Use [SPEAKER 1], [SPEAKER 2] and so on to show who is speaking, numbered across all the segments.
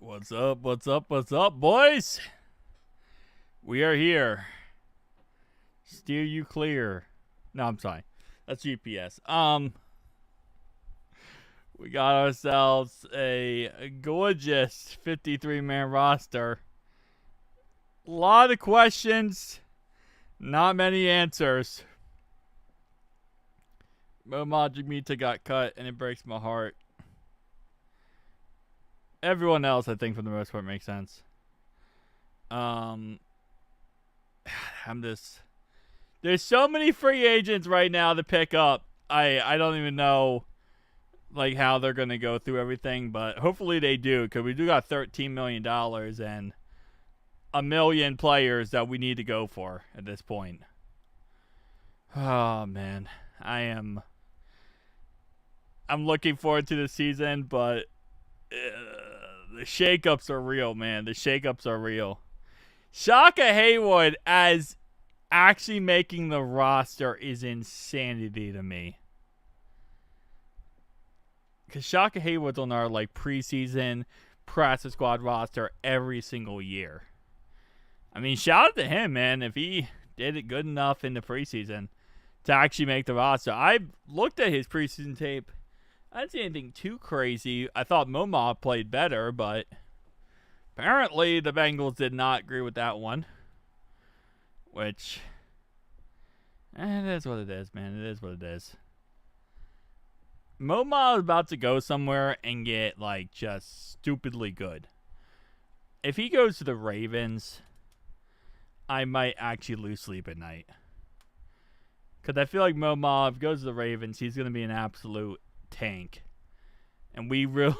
[SPEAKER 1] What's up? What's up? What's up, boys? We are here. Steer you clear. No, I'm sorry. That's GPS. We got ourselves a gorgeous 53-man roster. A lot of questions, not many answers. Momaji Mita got cut, and it breaks my heart. Everyone else, I think, for the most part, makes sense. I'm just... There's so many free agents right now to pick up. I don't even know like how they're going to go through everything, but hopefully they do, because we do got $13 million and a million players that we need to go for at this point. Oh, man. I'm looking forward to the season, but the shakeups are real, man. The shakeups are real. Shaka Haywood as actually making the roster is insanity to me. Because Shaka Haywood's on our preseason practice squad roster every single year. I mean, shout out to him, man, if he did it good enough in the preseason to actually make the roster. I looked at his preseason tape. I didn't see anything too crazy. I thought Moma played better, but apparently the Bengals did not agree with that one. Which, it is what it is, man. It is what it is. Moma is about to go somewhere and get, just stupidly good. If he goes to the Ravens, I might actually lose sleep at night. Because I feel like Moma, if he goes to the Ravens, he's going to be an absolute tank. And we really,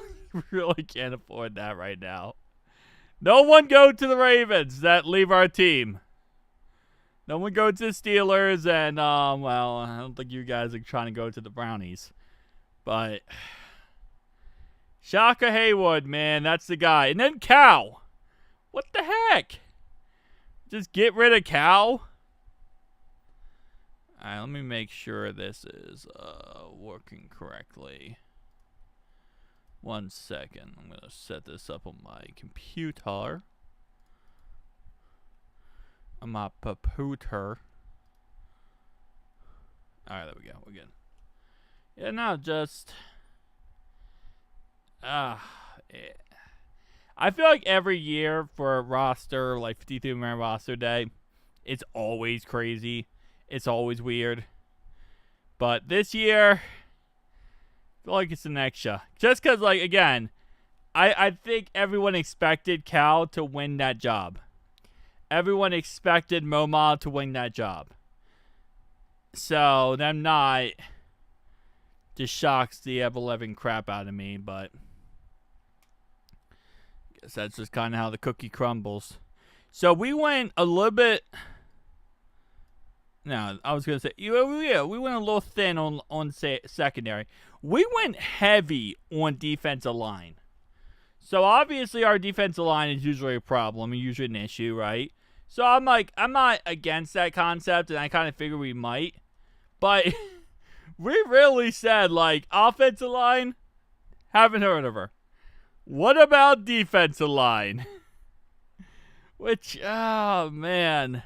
[SPEAKER 1] really can't afford that right now. No one go to the Ravens that leave our team. No one go to the Steelers, and, well, I don't think you guys are trying to go to the Brownies. But Shaka Haywood, man, that's the guy. And then Cal. What the heck? Just get rid of Cal? Alright, let me make sure this is working correctly. 1 second. I'm going to set this up on my computer. On my computer. Alright, there we go. We're good. Yeah, no, just... I feel like every year for a roster, 53-man roster day, it's always crazy. It's always weird. But this year, I feel like it's an extra. Just because, again, I think everyone expected Cal to win that job. Everyone expected Moma to win that job. So, them not just shocks the ever-living crap out of me, but I guess that's just kind of how the cookie crumbles. So, we went a little bit... No, I was going to say, yeah, we went a little thin on secondary. We went heavy on defensive line. So, obviously, our defensive line is usually a problem, usually an issue, right? So, I'm not against that concept, and I kind of figure we might. But we really said, offensive line, haven't heard of her. What about defensive line? Which, oh, man.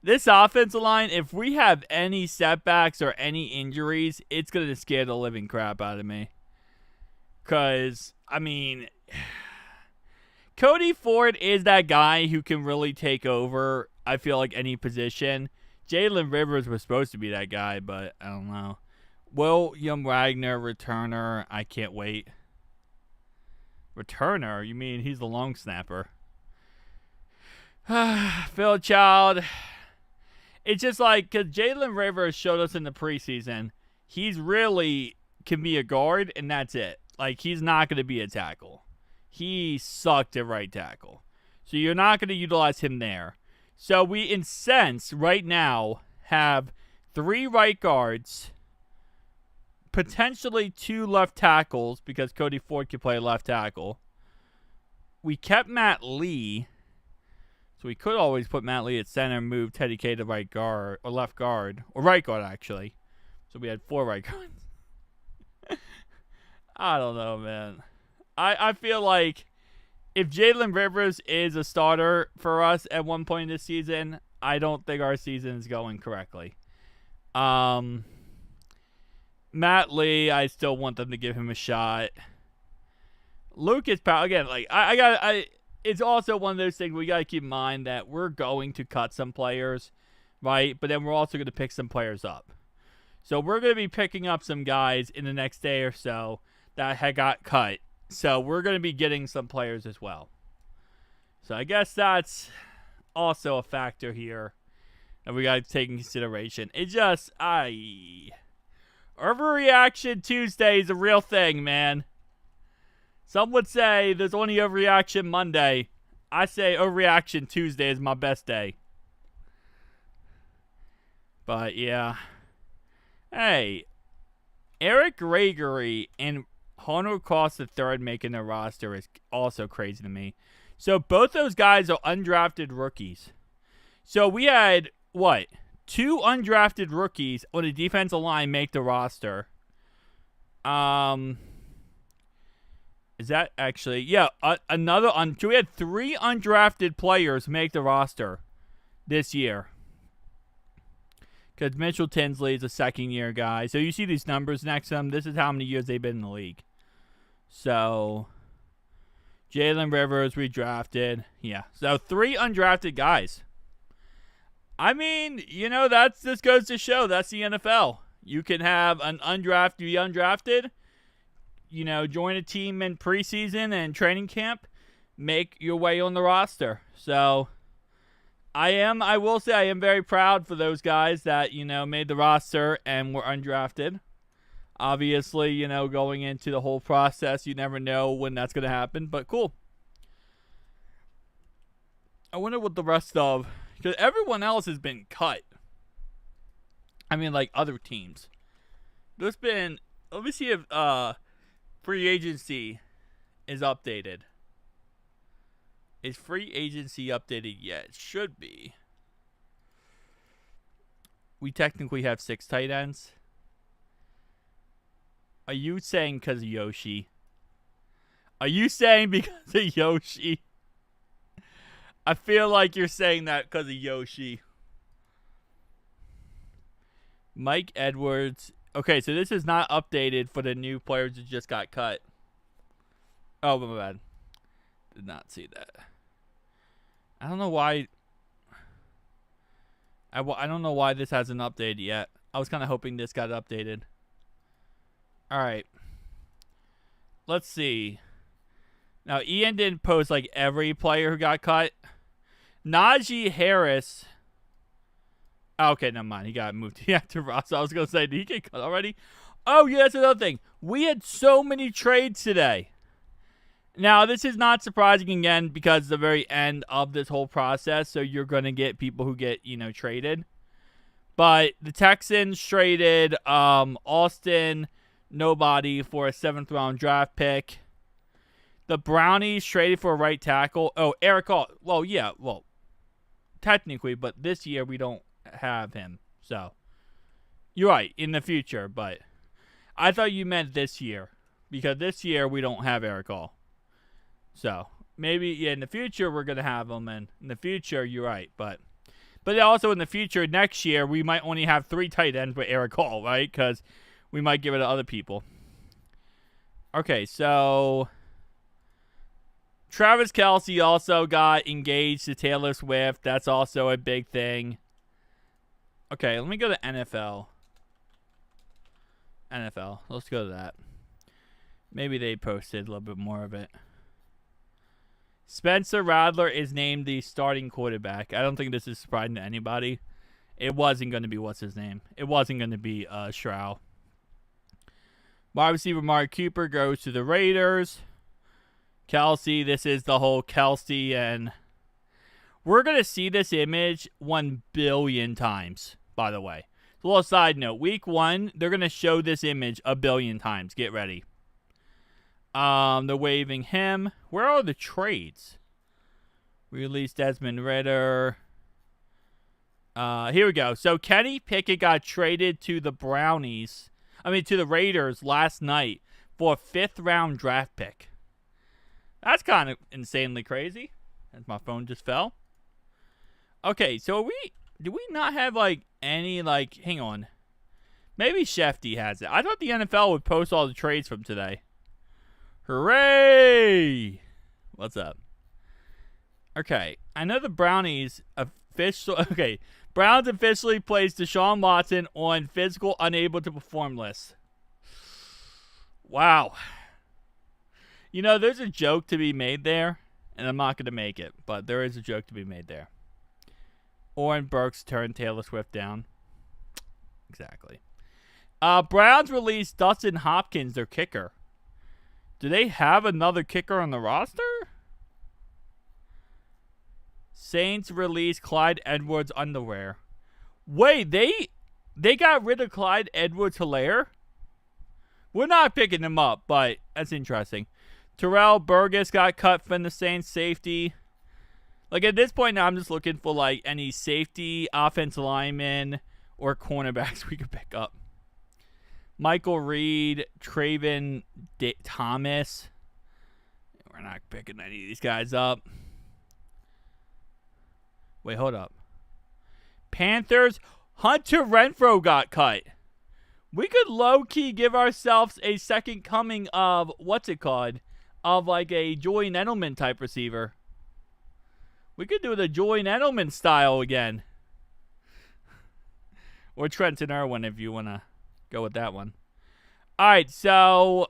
[SPEAKER 1] This offensive line, if we have any setbacks or any injuries, it's going to scare the living crap out of me. Because, I mean, Cody Ford is that guy who can really take over, I feel like, any position. Jalen Rivers was supposed to be that guy, but I don't know. William Wagner, returner, I can't wait. Returner? You mean he's the long snapper? Phil Child. It's just because Jalen Rivers showed us in the preseason, he's really can be a guard, and that's it. He's not going to be a tackle. He sucked at right tackle. So you're not going to utilize him there. So we, in sense, right now, have 3 right guards, potentially 2 left tackles, because Cody Ford can play left tackle. We kept Matt Lee, so we could always put Matt Lee at center and move Teddy K to right guard, or left guard, or right guard, actually. So we had 4 right guards. I don't know, man. I feel like if Jalen Rivers is a starter for us at one point this season, I don't think our season is going correctly. Matt Lee, I still want them to give him a shot. Lucas Powell, again, like it's also one of those things we got to keep in mind that we're going to cut some players, right? But then we're also going to pick some players up. So we're going to be picking up some guys in the next day or so that had got cut. So we're going to be getting some players as well. So I guess that's also a factor here that we got to take in consideration. It just, Overreaction Tuesday is a real thing, man. Some would say there's only Overreaction Monday. I say Overreaction Tuesday is my best day. But, yeah. Hey, Eric Gregory and Hunter Cross III making the roster is also crazy to me. So both those guys are undrafted rookies. So we had, what, 2 undrafted rookies on the defensive line make the roster. Is that actually, yeah, another, so we had 3 undrafted players make the roster this year. Because Mitchell Tinsley is a second-year guy. So you see these numbers next to him. This is how many years they've been in the league. So, Jalen Rivers redrafted. Yeah, so 3 undrafted guys. I mean, this goes to show that's the NFL. You can have an undrafted, join a team in preseason and training camp, make your way on the roster. So, I will say I am very proud for those guys that, made the roster and were undrafted. Obviously, going into the whole process, you never know when that's going to happen, but cool. I wonder what the rest of, because everyone else has been cut. I mean, like other teams. There's been, let me see if free agency is updated. Is free agency updated yet? It should be. We technically have 6 tight ends. Are you saying because of Yoshi? Are you saying because of Yoshi? I feel like you're saying that because of Yoshi. Mike Edwards. Okay, so this is not updated for the new players that just got cut. Oh, my bad. Did not see that. I don't know why. I don't know why this hasn't updated yet. I was kind of hoping this got updated. All right. Let's see. Now, Ian didn't post like every player who got cut. Najee Harris. Oh, okay, never mind. He got moved to the active roster. I was going to say, did he get cut already? Oh, yeah, that's another thing. We had so many trades today. Now, this is not surprising again because it's the very end of this whole process, so you're going to get people who get, traded. But the Texans traded Austin Nobody for a 7th-round draft pick. The Brownies traded for a right tackle. Oh, Eric Hall. Well, yeah, technically, but this year we don't have him. So, you're right, in the future, but I thought you meant this year because this year we don't have Eric Hall. So, maybe in the future we're going to have him, and in the future, you're right. But also in the future, next year, we might only have 3 tight ends with Eric Hall, right? Because we might give it to other people. Okay, so Travis Kelce also got engaged to Taylor Swift. That's also a big thing. Okay, let me go to NFL. Let's go to that. Maybe they posted a little bit more of it. Spencer Rattler is named the starting quarterback. I don't think this is surprising to anybody. It wasn't going to be, what's his name? It wasn't going to be Stroud. Wide receiver Mark Cooper goes to the Raiders. Kelce, this is the whole Kelce, and we're going to see this image 1 billion times, by the way. A little side note. Week 1, they're going to show this image 1 billion times. Get ready. They're waving him. Where are the trades? We released Desmond Ridder. Here we go. So Kenny Pickett got traded to the to the Raiders last night for a 5th-round draft pick. That's kind of insanely crazy. As my phone just fell. Okay, so do we not have, like, any, like, hang on. Maybe Shefty has it. I thought the NFL would post all the trades from today. Hooray! What's up? Okay, I know the Brownies okay, Browns officially placed Deshaun Watson on physical unable to perform list. Wow. You know, there's a joke to be made there, and I'm not going to make it, but there is a joke to be made there. Oren Burks turned Taylor Swift down. Exactly. Browns released Dustin Hopkins, their kicker. Do they have another kicker on the roster? Saints released Clyde Edwards underwear. Wait, they got rid of Clyde Edwards-Helaire? We're not picking him up, but that's interesting. Terrell Burgess got cut from the Saints safety. Like, at this point now, I'm just looking for, like, any safety, offensive linemen, or cornerbacks we could pick up. Michael Reed, Traven Thomas. We're not picking any of these guys up. Wait, hold up. Panthers, Hunter Renfrow got cut. We could low-key give ourselves a second coming of, what's it called? Of like a Julian Edelman type receiver. We could do the Julian Edelman style again. Or Trenton Irwin if you want to go with that one. Alright, so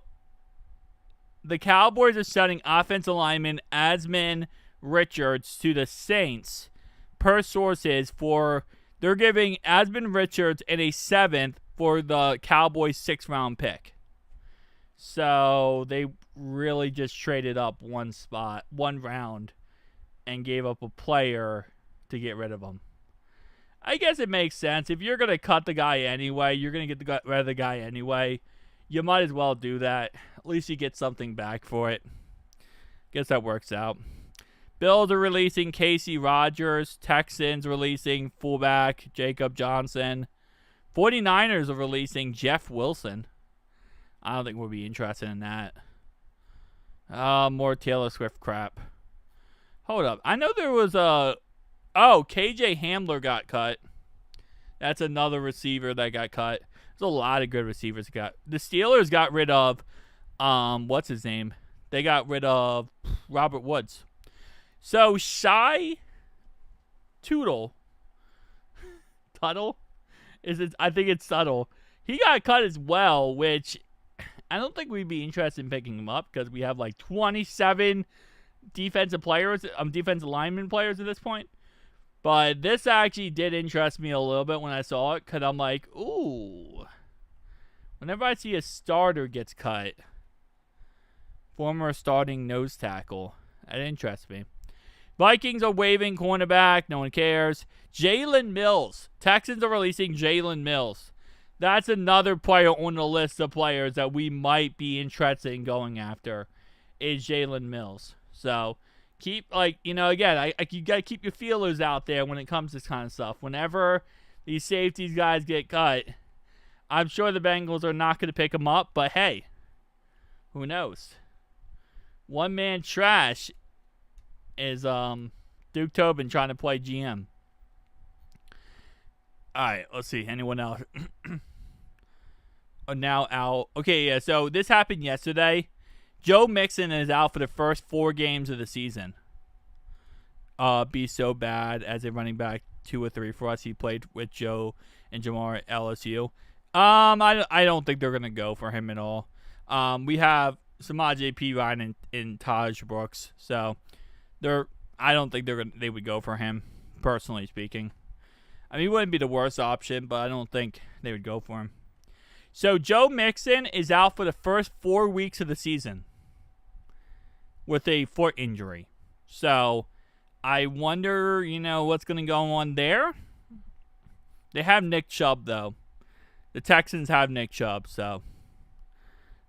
[SPEAKER 1] the Cowboys are sending offensive lineman Asmon Richards to the Saints. Per sources, they're giving Asmon Richards and a 7th for the Cowboys' 6th round pick. So they really just traded up one round, and gave up a player to get rid of him. I guess it makes sense. If you're going to cut the guy anyway, you're going to get rid of the guy anyway, you might as well do that. At least you get something back for it. Guess that works out. Bills are releasing Casey Rogers. Texans releasing fullback Jacob Johnson. 49ers are releasing Jeff Wilson. I don't think we'll be interested in that. More Taylor Swift crap. Hold up. I know there was KJ Hamler got cut. That's another receiver that got cut. There's a lot of good receivers got. The Steelers got rid of, what's his name? They got rid of Robert Woods. So, Shy Tuttle. I think it's Tuttle. He got cut as well, which I don't think we'd be interested in picking him up because we have like 27 defensive lineman players at this point. But this actually did interest me a little bit when I saw it because I'm like, ooh. Whenever I see a starter gets cut, former starting nose tackle, that interests me. Vikings are waiving cornerback. No one cares. Jalen Mills. Texans are releasing Jalen Mills. That's another player on the list of players that we might be interested in going after is Jalen Mills. So, you got to keep your feelers out there when it comes to this kind of stuff. Whenever these safeties guys get cut, I'm sure the Bengals are not going to pick them up, but hey, who knows? One man trash is Duke Tobin trying to play GM. All right, let's see. Anyone else? Now out. Okay, yeah, so this happened yesterday. Joe Mixon is out for the first 4 games of the season. Be so bad as a running back 2 or 3 for us. He played with Joe and Jamar at LSU. I don't think they're going to go for him at all. We have Samaje Perine and Taj Brooks, so I don't think they would go for him, personally speaking. I mean, he wouldn't be the worst option, but I don't think they would go for him. So Joe Mixon is out for the first 4 weeks of the season with a foot injury. So I wonder, what's going to go on there. They have Nick Chubb, though. The Texans have Nick Chubb, so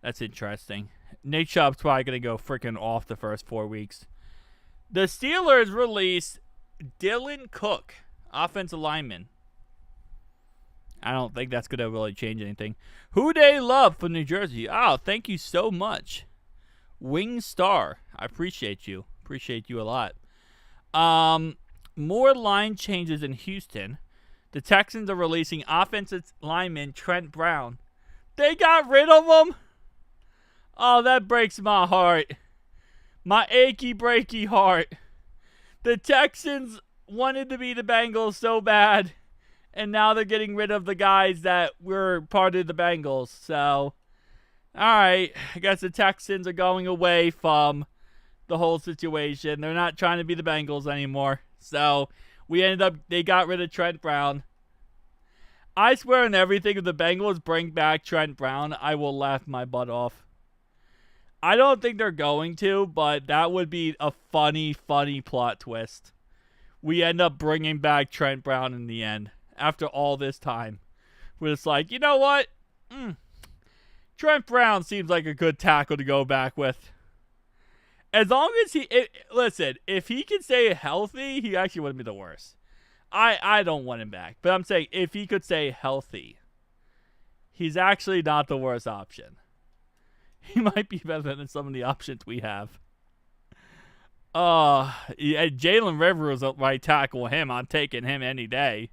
[SPEAKER 1] that's interesting. Nick Chubb's probably going to go freaking off the first 4 weeks. The Steelers released Dylan Cook, offensive lineman. I don't think that's going to really change anything. Who they love from New Jersey. Oh, thank you so much. Wing Star. I appreciate you. Appreciate you a lot. More line changes in Houston. The Texans are releasing offensive lineman Trent Brown. They got rid of him? Oh, that breaks my heart. My achy, breaky heart. The Texans wanted to be the Bengals so bad, and now they're getting rid of the guys that were part of the Bengals. So, alright, I guess the Texans are going away from the whole situation. They're not trying to be the Bengals anymore. So, they got rid of Trent Brown. I swear on everything, if the Bengals bring back Trent Brown, I will laugh my butt off. I don't think they're going to, but that would be a funny, funny plot twist. We end up bringing back Trent Brown in the end after all this time. We're just like, you know what? Trent Brown seems like a good tackle to go back with. As long as listen, if he can stay healthy, he actually wouldn't be the worst. I don't want him back, but I'm saying if he could stay healthy, he's actually not the worst option. He might be better than some of the options we have. Yeah, Jalen Rivers is right tackle him. I'm taking him any day.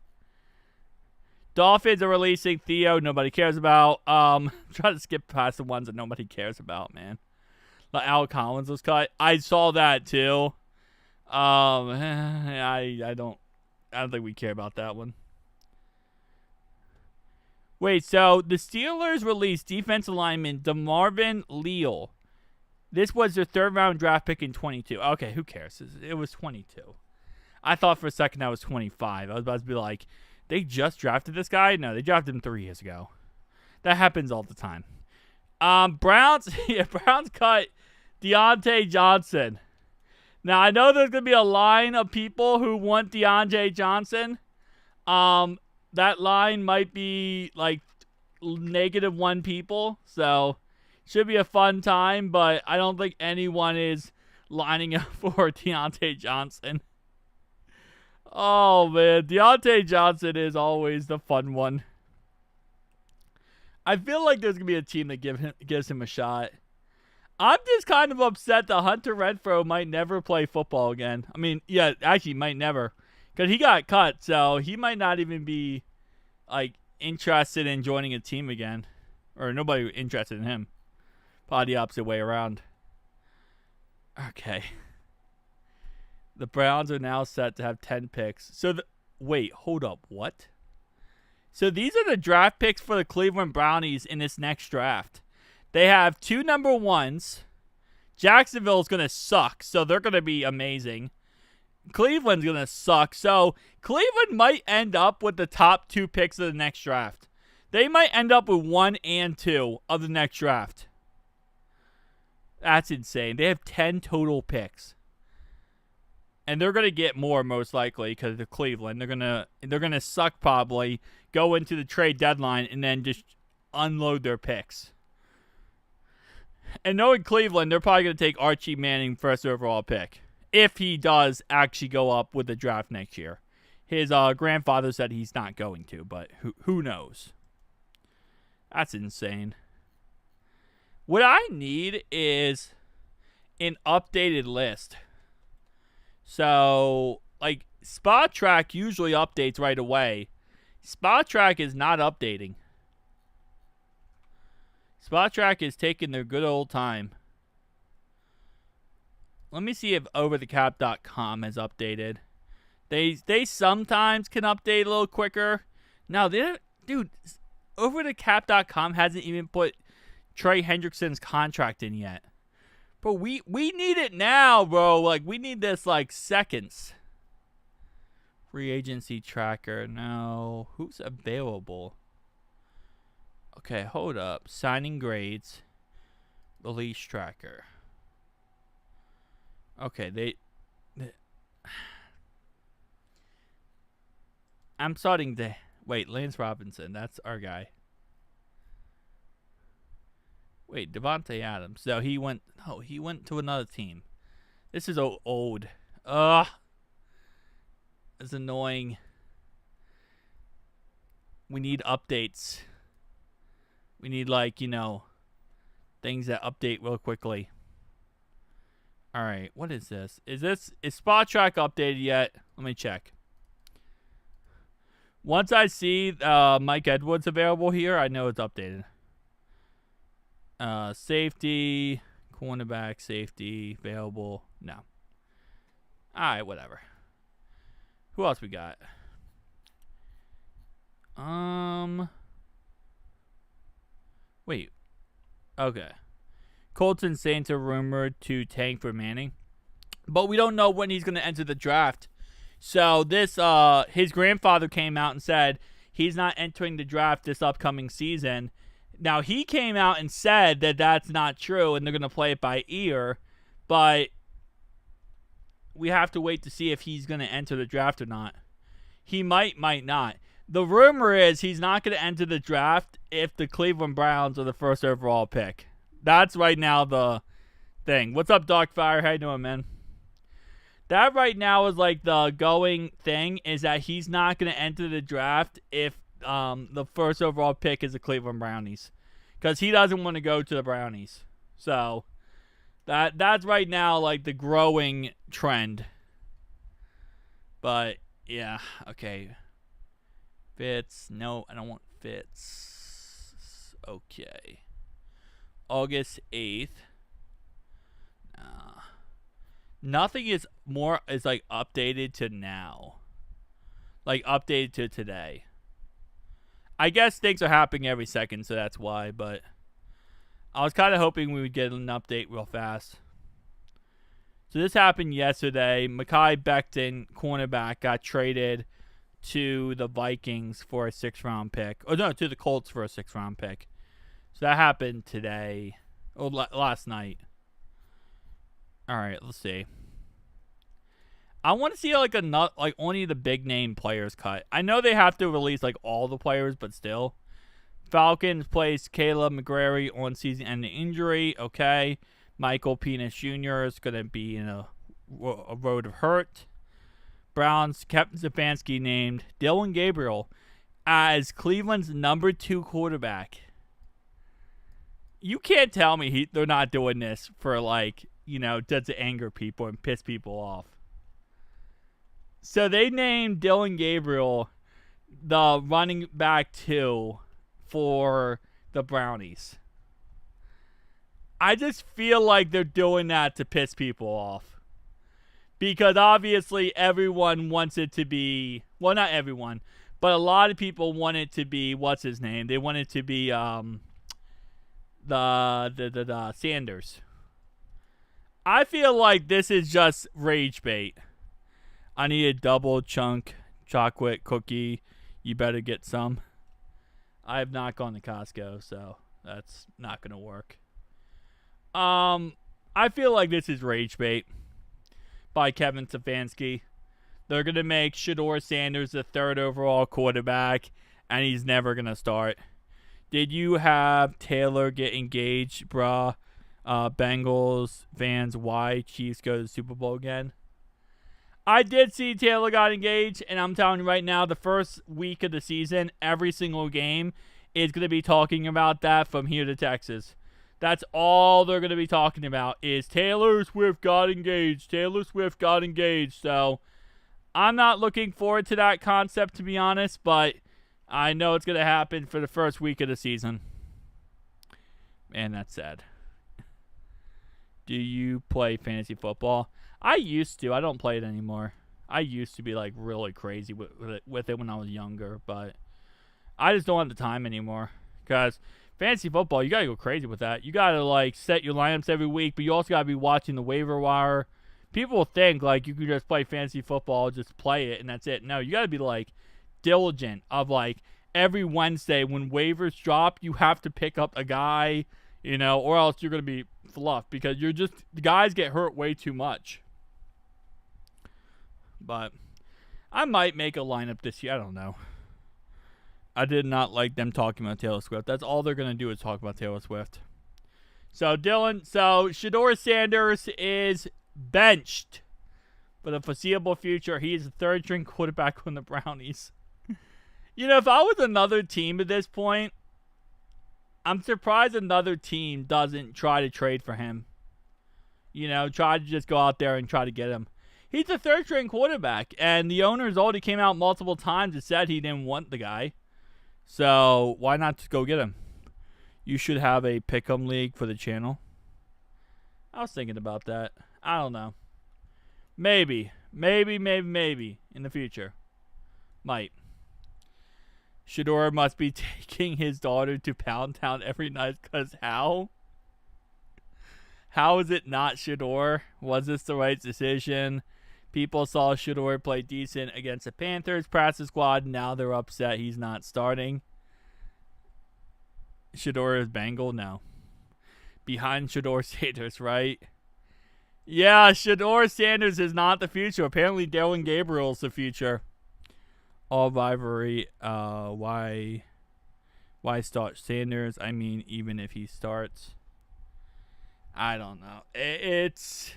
[SPEAKER 1] Dolphins are releasing Theo. Nobody cares about. Try to skip past the ones that nobody cares about, man. Like Al Collins was cut. I saw that too. I don't think we care about that one. Wait, so the Steelers released defensive lineman DeMarvin Leal. This was their third-round draft pick in 22. Okay, who cares? It was 22. I thought for a second that was 25. I was about to be like, they just drafted this guy? No, they drafted him 3 years ago. That happens all the time. Browns cut Deontay Johnson. Now, I know there's going to be a line of people who want Deontay Johnson. That line might be like -1 people, so should be a fun time, but I don't think anyone is lining up for Deontay Johnson. Oh, man. Deontay Johnson is always the fun one. I feel like there's going to be a team that gives him a shot. I'm just kind of upset that Hunter Renfrow might never play football again. I mean, yeah, actually might never. Because he got cut, so he might not even be, like, interested in joining a team again. Or nobody interested in him. Probably the opposite way around. Okay. The Browns are now set to have 10 picks. So, wait, hold up. What? So, these are the draft picks for the Cleveland Brownies in this next draft. They have 2 number 1s. Jacksonville's going to suck, so they're going to be amazing. Cleveland's going to suck, so Cleveland might end up with the top 2 picks of the next draft. They might end up with 1 and 2 of the next draft. That's insane. They have 10 total picks. And they're going to get more most likely because they're Cleveland. They're going to suck probably, go into the trade deadline, and then just unload their picks. And knowing Cleveland, they're probably going to take Archie Manning first overall pick. If he does actually go up with the draft next year. His grandfather said he's not going to, but who knows? That's insane. What I need is an updated list. So, like, Spot Track usually updates right away. Spot Track is not updating. Spot Track is taking their good old time. Let me see if overthecap.com has updated. They sometimes can update a little quicker. No, dude, overthecap.com hasn't even put Trey Hendrickson's contract in yet. But we need it now, bro. Like, we need this, like, seconds. Free agency tracker. No. Who's available? Okay, hold up. Signing grades. Release tracker. Okay, I'm starting to... Wait, Lance Robinson. That's our guy. Wait, Devontae Adams. So he went... No, he went to another team. This is old. Ugh. It's annoying. We need updates. We need, like, you know, things that update real quickly. All right, what is this? Is Spot Track updated yet? Let me check. Once I see Mike Edwards available here, I know it's updated. Safety, cornerback, safety, available. No. All right, whatever. Who else we got? Wait. Okay. Colts and Saints are rumored to tank for Manning, but we don't know when he's going to enter the draft. So this, his grandfather came out and said he's not entering the draft this upcoming season. Now, he came out and said that that's not true and they're going to play it by ear, but we have to wait to see if he's going to enter the draft or not. He might not. The rumor is he's not going to enter the draft if the Cleveland Browns are the first overall pick. That's right now the thing. What's up, Darkfire? How you doing, man? That right now is like the going thing, is that he's not going to enter the draft if the first overall pick is the Cleveland Brownies, because he doesn't want to go to the Brownies. So that's right now like the growing trend. But yeah, okay. Fitz, no, I don't want Fitz. Okay. August 8th. Nothing is like updated to now. Like updated to today. I guess things are happening every second, so that's why, but I was kind of hoping we would get an update real fast. So this happened yesterday. Mekhi Becton, cornerback, got traded to the Vikings for a 6th-round pick. Oh, no, to the Colts for a 6th-round pick. So that happened today. Or last night. All right, let's see. I want to see like only the big name players cut. I know they have to release like all the players, but still. Falcons placed Caleb McGrary on season-ending injury. Okay. Michael Penis Jr. is going to be in a road of hurt. Browns, Captain Stefanski named Dylan Gabriel as Cleveland's number 2 quarterback. You can't tell me they're not doing this for just to anger people and piss people off. So they named Dylan Gabriel the running back 2 for the Brownies. I just feel like they're doing that to piss people off. Because obviously everyone wants it to be, well, not everyone, but a lot of people want it to be, what's his name? They want it to be the Sanders. I feel like this is just rage bait. I need a double chunk chocolate cookie. You better get some. I have not gone to Costco, so that's not going to work. I feel like this is rage bait by Kevin Stefanski. They're going to make Shedeur Sanders the 3rd overall quarterback, and he's never going to start. Did you have Taylor get engaged, bruh? Bengals fans, why Chiefs go to the Super Bowl again? I did see Taylor got engaged, and I'm telling you right now, the first week of the season, every single game is going to be talking about that from here to Texas. That's all they're going to be talking about is Taylor Swift got engaged. Taylor Swift got engaged. So I'm not looking forward to that concept, to be honest, but I know it's going to happen for the first week of the season. Man, that's sad. Do you play fantasy football? I used to. I don't play it anymore. I used to be like really crazy with it when I was younger, but I just don't have the time anymore. Because fantasy football, you got to go crazy with that. You got to like set your lineups every week, but you also got to be watching the waiver wire. People think like you can just play fantasy football, just play it, and that's it. No, you got to be like diligent of like every Wednesday when waivers drop, you have to pick up a guy, or else you're going to be fluffed because the guys get hurt way too much. But I might make a lineup this year. I don't know. I did not like them talking about Taylor Swift. That's all they're going to do is talk about Taylor Swift. So Shedeur Sanders is benched for the foreseeable future. He is the 3rd-string quarterback on the Brownies. If I was another team at this point, I'm surprised another team doesn't try to trade for him. Try to just go out there and try to get him. He's a third-string quarterback, and the owners already came out multiple times and said he didn't want the guy. So why not just go get him? You should have a pick'em league for the channel. I was thinking about that. I don't know. Maybe in the future. Might. Shedeur must be taking his daughter to Pound Town every night, because how? How is it not Shedeur? Was this the right decision? People saw Shedeur play decent against the Panthers practice squad. Now they're upset he's not starting. Shedeur is Bengal? No. Behind Shedeur Sanders, right? Yeah, Shedeur Sanders is not the future. Apparently Dylan Gabriel's the future. All rivalry. Why start Sanders? I mean, even if he starts. I don't know. It's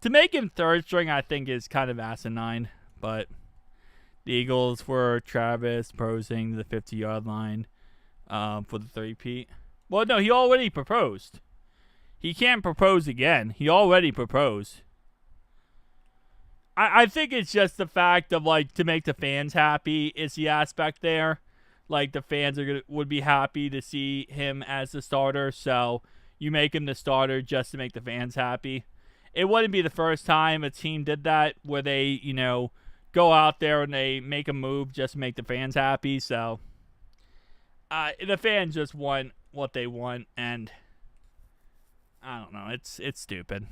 [SPEAKER 1] to make him third string, I think, is kind of asinine. But the Eagles for Travis proposing the 50-yard line for the three-peat. Well, no, he already proposed. He can't propose again. He already proposed. I think it's just the fact of, to make the fans happy is the aspect there. The fans would be happy to see him as the starter, so you make him the starter just to make the fans happy. It wouldn't be the first time a team did that, where they, go out there and they make a move just to make the fans happy. So the fans just want what they want, and I don't know. It's stupid.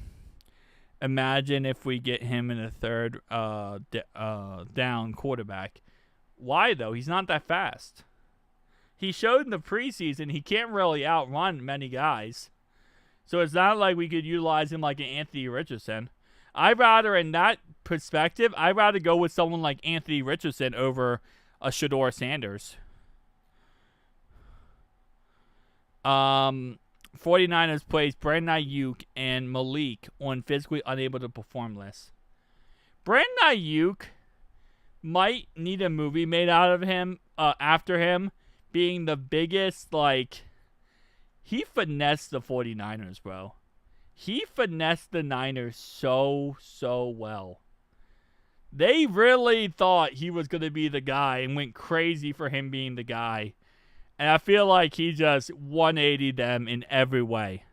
[SPEAKER 1] Imagine if we get him in a third down quarterback. Why, though? He's not that fast. He showed in the preseason he can't really outrun many guys. So it's not like we could utilize him like an Anthony Richardson. In that perspective, I'd rather go with someone like Anthony Richardson over a Shedeur Sanders. 49ers plays Brandon Ayuk and Malik on physically unable to perform list. Brandon Ayuk might need a movie made out of him after him being the biggest, he finessed the 49ers, bro. He finessed the Niners so well. They really thought he was going to be the guy and went crazy for him being the guy. And I feel like he just 180'd them in every way.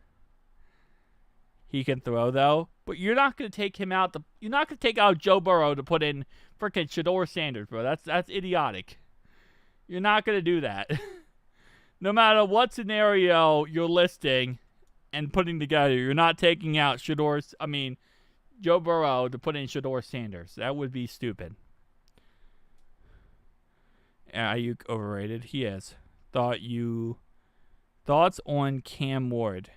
[SPEAKER 1] He can throw, though. But you're not going to take him out. You're not going to take out Joe Burrow to put in freaking Shedeur Sanders, bro. That's idiotic. You're not going to do that. No matter what scenario you're listing and putting together, you're not taking out Joe Burrow to put in Shedeur Sanders. That would be stupid. Ayuk overrated? He is. Thoughts on Cam Ward?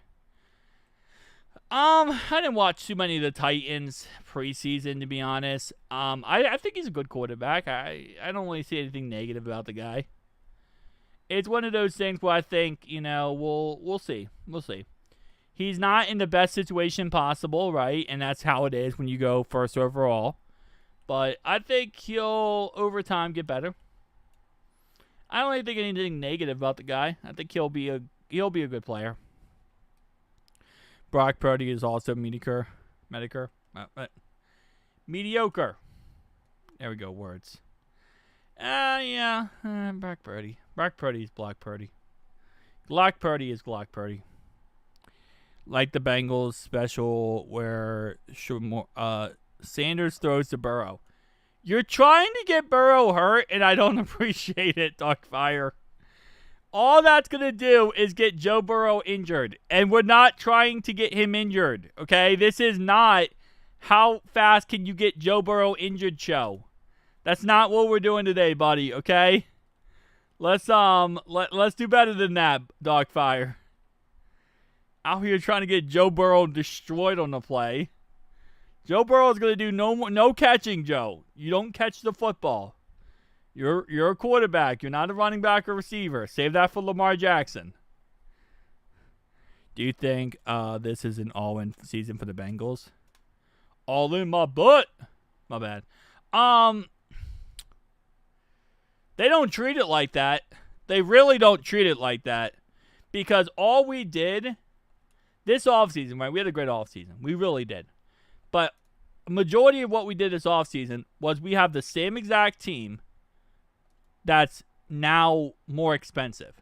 [SPEAKER 1] I didn't watch too many of the Titans preseason, to be honest. I think he's a good quarterback. I don't really see anything negative about the guy. It's one of those things where I think, we'll see. We'll see. He's not in the best situation possible, right? And that's how it is when you go first overall. But I think he'll, over time, get better. I don't really think anything negative about the guy. I think he'll be a good player. Brock Purdy is also mediocre. Mediocre. There we go, words. Brock Purdy. Brock Purdy is Block Purdy. Glock Purdy is Glock Purdy. Like the Bengals special where Sanders throws to Burrow. You're trying to get Burrow hurt, and I don't appreciate it, Darkfire. All that's going to do is get Joe Burrow injured, and we're not trying to get him injured, okay? This is not how fast can you get Joe Burrow injured show. That's not what we're doing today, buddy, okay? Let's do better than that, Darkfire. Out here trying to get Joe Burrow destroyed on the play. Joe Burrow is going to do no catching, Joe. You don't catch the football. You're a quarterback. You're not a running back or receiver. Save that for Lamar Jackson. Do you think this is an all-in season for the Bengals? All in my butt. My bad. They don't treat it like that. They really don't treat it like that. Because all we did this offseason, right, we had a great offseason. We really did. But a majority of what we did this offseason was we have the same exact team that's now more expensive.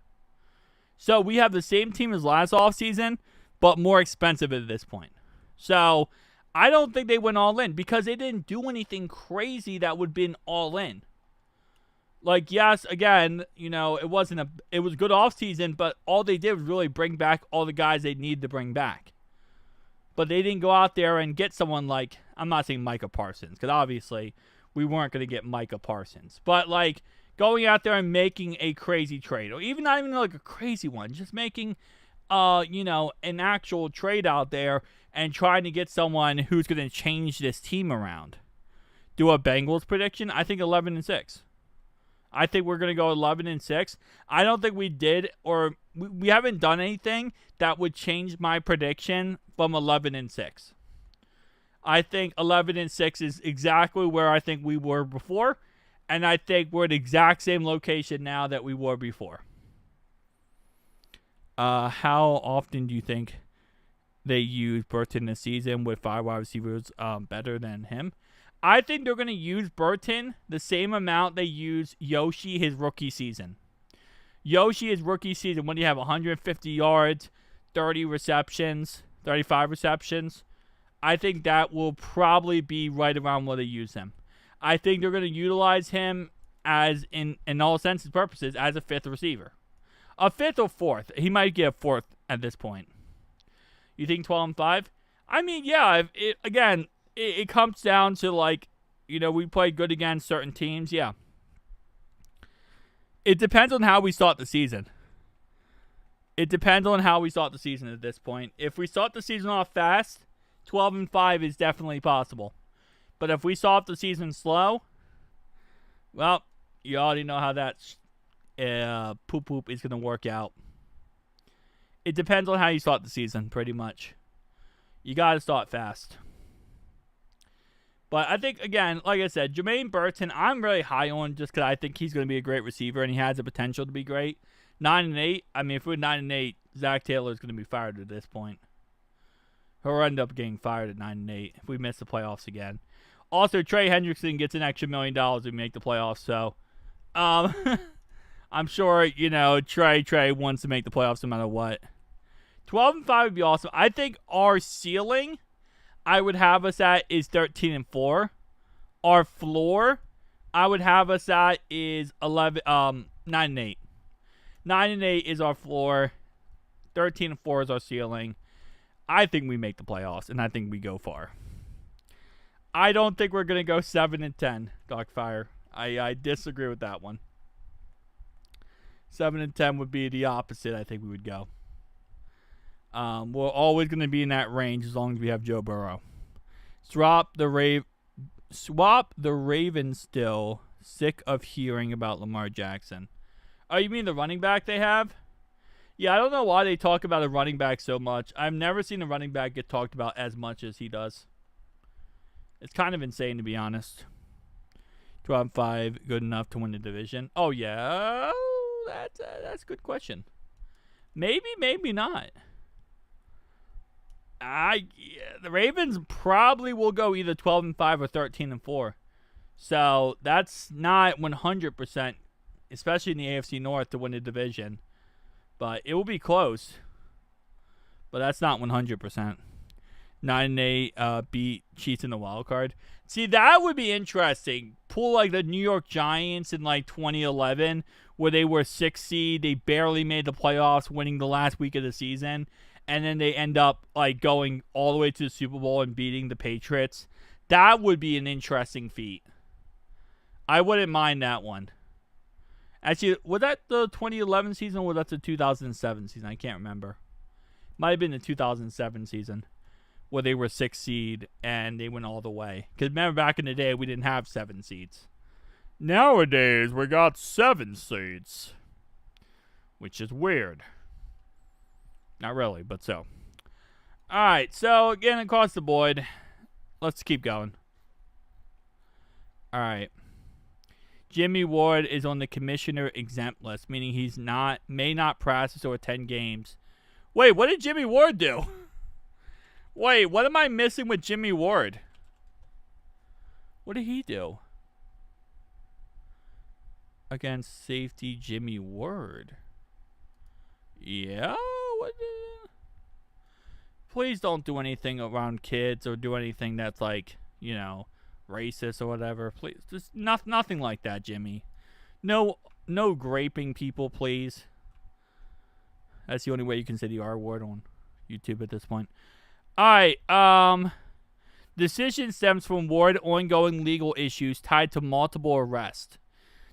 [SPEAKER 1] So we have the same team as last offseason, but more expensive at this point. So I don't think they went all in because they didn't do anything crazy that would have been all in. Like, yes, again, you know, it was a good offseason, but all they did was really bring back all the guys they need to bring back. But they didn't go out there and get someone like, I'm not saying Micah Parsons, because obviously we weren't going to get Micah Parsons. But, like, going out there and making a crazy trade, or even not even like a crazy one, just making, you know, an actual trade out there and trying to get someone who's going to change this team around. Do a Bengals prediction? I think 11-6. I think we're going to go 11-6. I don't think we did, or we haven't done anything that would change my prediction from 11-6. I think 11-6 is exactly where I think we were before, and I think we're at the exact same location now that we were before. How often do you think they use Burton this season with 5 wide receivers better than him? I think they're going to use Burton the same amount they use Yoshi his rookie season. Yoshi his rookie season, when you have 150 yards, 30 receptions, 35 receptions, I think that will probably be right around where they use him. I think they're going to utilize him as, in all sense and purposes, as a 5th receiver. A 5th or 4th. He might get a 4th at this point. You think 12-5? I mean, yeah, it comes down to, like, you know, we play good against certain teams, yeah. It depends on how we start the season. It depends on how we start the season at this point. If we start the season off fast, 12-5 is definitely possible. But if we start the season slow, well, you already know how that poop is going to work out. It depends on how you start the season, pretty much. You got to start fast. But I think, again, like I said, Jermaine Burton, I'm really high on just because I think he's going to be a great receiver and he has the potential to be great. 9-8, I mean, if we're 9-8, Zach Taylor is going to be fired at this point. He'll end up getting fired at 9-8 if we miss the playoffs again. Also, Trey Hendrickson gets an extra $1 million if we make the playoffs, so I'm sure, you know, Trey wants to make the playoffs no matter what. 12-5 would be awesome. I think our ceiling, I would have us at, is 13-4. Our floor, I would have us at, is 9-8. 9-8 is our floor. 13-4 is our ceiling. I think we make the playoffs, and I think we go far. I don't think we're going to go 7-10, Darkfire. I disagree with that one. 7-10 would be the opposite. I think we would go. We're always going to be in that range as long as we have Joe Burrow. Swap the Ravens still. Sick of hearing about Lamar Jackson. Oh, you mean the running back they have? Yeah, I don't know why they talk about a running back so much. I've never seen a running back get talked about as much as he does. It's kind of insane, to be honest. 12-5, good enough to win the division. Oh, yeah. That's a good question. Maybe, maybe not. The Ravens probably will go either 12-5 or 13-4. So that's not 100%, especially in the AFC North, to win the division. But it will be close. But that's not 100%. 9-8 beat Chiefs in the wild card. See, that would be interesting. Pull like the New York Giants in like 2011, where they were 6th seed. They barely made the playoffs, winning the last week of the season. And then they end up like going all the way to the Super Bowl and beating the Patriots. That would be an interesting feat. I wouldn't mind that one. Actually, was that the 2011 season or was that the 2007 season? I can't remember. Might have been the 2007 season where they were 6th seed and they went all the way. Because remember, back in the day, we didn't have 7 seeds. Nowadays, we got 7 seeds. Which is weird. Not really, but so. Alright, so again, across the board, let's keep going. Alright. Jimmy Ward is on the commissioner exempt list, meaning may not practice or attend games. Wait, what did Jimmy Ward do? Wait, what am I missing with Jimmy Ward? What did he do? Against safety Jimmy Ward. Yeah? What Please don't do anything around kids or do anything that's like, you know, racist or whatever. Please, just nothing like that, Jimmy. No graping people, please. That's the only way you can say the R word on YouTube at this point. Alright, decision stems from Ward's ongoing legal issues tied to multiple arrests.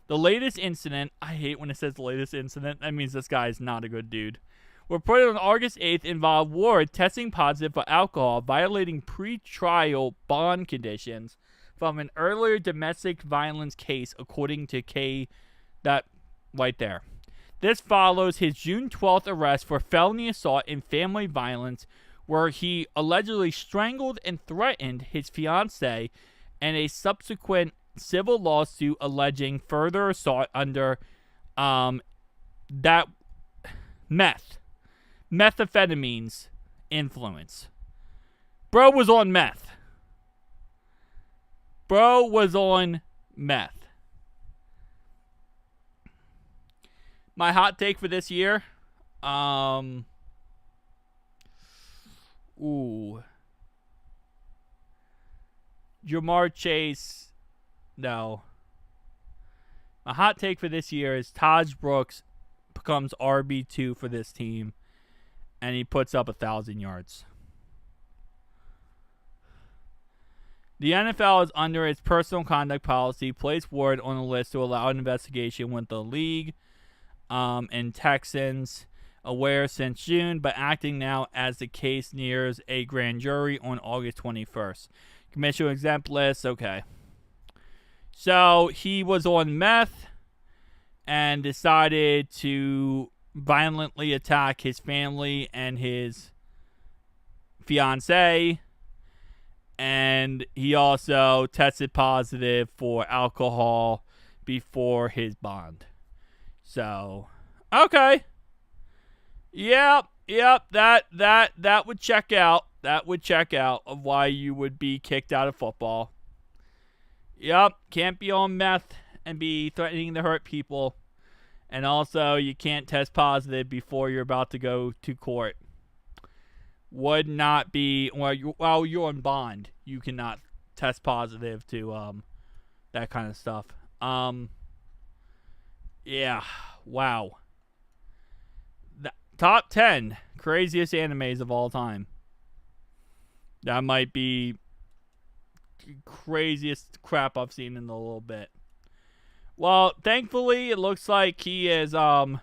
[SPEAKER 1] The latest incident, I hate when it says the latest incident, that means this guy is not a good dude. Reported on August 8th involved Ward testing positive for alcohol, violating pre-trial bond conditions from an earlier domestic violence case, according to K. That right there. This follows his June 12th arrest for felony assault and family violence, where he allegedly strangled and threatened his fiancée, and a subsequent civil lawsuit alleging further assault under that methamphetamines influence. Bro was on meth. Bro was on meth. My hot take for this year, Jamar Chase, no. My hot take for this year is Taj Brooks becomes RB2 for this team, and he puts up 1,000 yards. The NFL is under its personal conduct policy, placed Ward on a list to allow an investigation with the league and Texans aware since June, but acting now as the case nears a grand jury on August 21st. Commissioner exempt list, okay. So he was on meth and decided to violently attack his family and his fiancée, and he also tested positive for alcohol before his bond. So, okay. Yep, that would check out. That would check out of why you would be kicked out of football. Yep, can't be on meth and be threatening to hurt people. And also, you can't test positive before you're about to go to court. Would not be, while you're on bond, you cannot test positive to that kind of stuff. Yeah, wow. The top 10 craziest animes of all time. That might be craziest crap I've seen in a little bit. Well, thankfully, it looks like he is, yeah,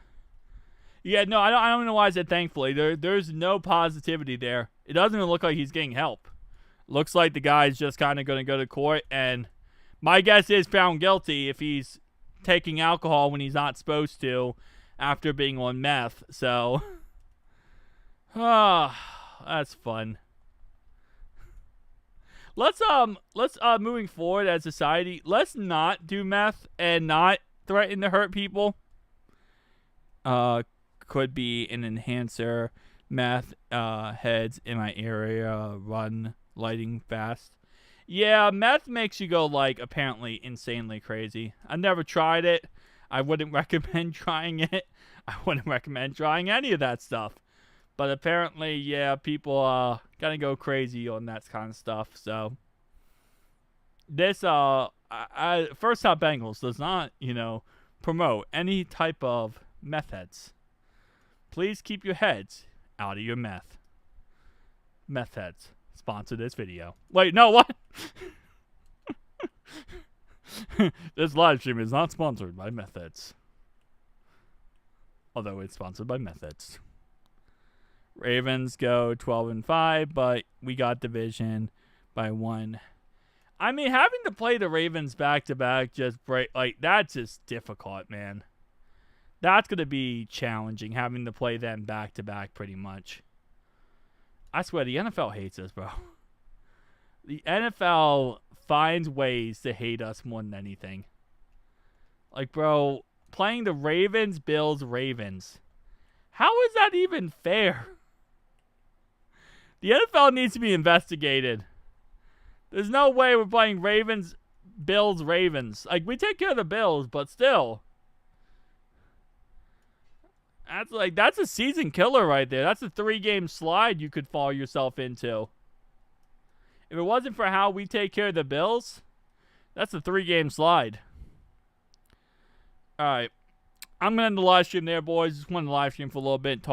[SPEAKER 1] no, I don't know why I said thankfully. There's no positivity there. It doesn't even look like he's getting help. Looks like the guy's just kind of going to go to court, and my guess is found guilty if he's taking alcohol when he's not supposed to after being on meth. So, that's fun. Let's moving forward as a society, let's not do meth and not threaten to hurt people. Could be an enhancer. Meth heads in my area run lighting fast. Yeah, meth makes you go, like, apparently insanely crazy. I never tried it. I wouldn't recommend trying it. I wouldn't recommend trying any of that stuff. But apparently, yeah, people gonna go crazy on that kind of stuff. So, this, First Time Bengals does not, promote any type of meth heads. Please keep your heads out of your meth. Meth heads. Sponsor this video. Wait, no, what? This live stream is not sponsored by meth heads. Although it's sponsored by meth heads. Ravens go 12-5, but we got division by 1. I mean, having to play the Ravens back-to-back just break, like, that's just difficult, man. That's going to be challenging, having to play them back-to-back pretty much. I swear, the NFL hates us, bro. The NFL finds ways to hate us more than anything. Like, bro, playing the Ravens, Bills, Ravens. How is that even fair? The NFL needs to be investigated. There's no way we're playing Ravens, Bills, Ravens. Like, we take care of the Bills, but still. That's a season killer right there. That's a 3-game slide you could fall yourself into. If it wasn't for how we take care of the Bills, that's a 3-game slide. All right. I'm going to end the live stream there, boys. Just wanted to live stream for a little bit and talk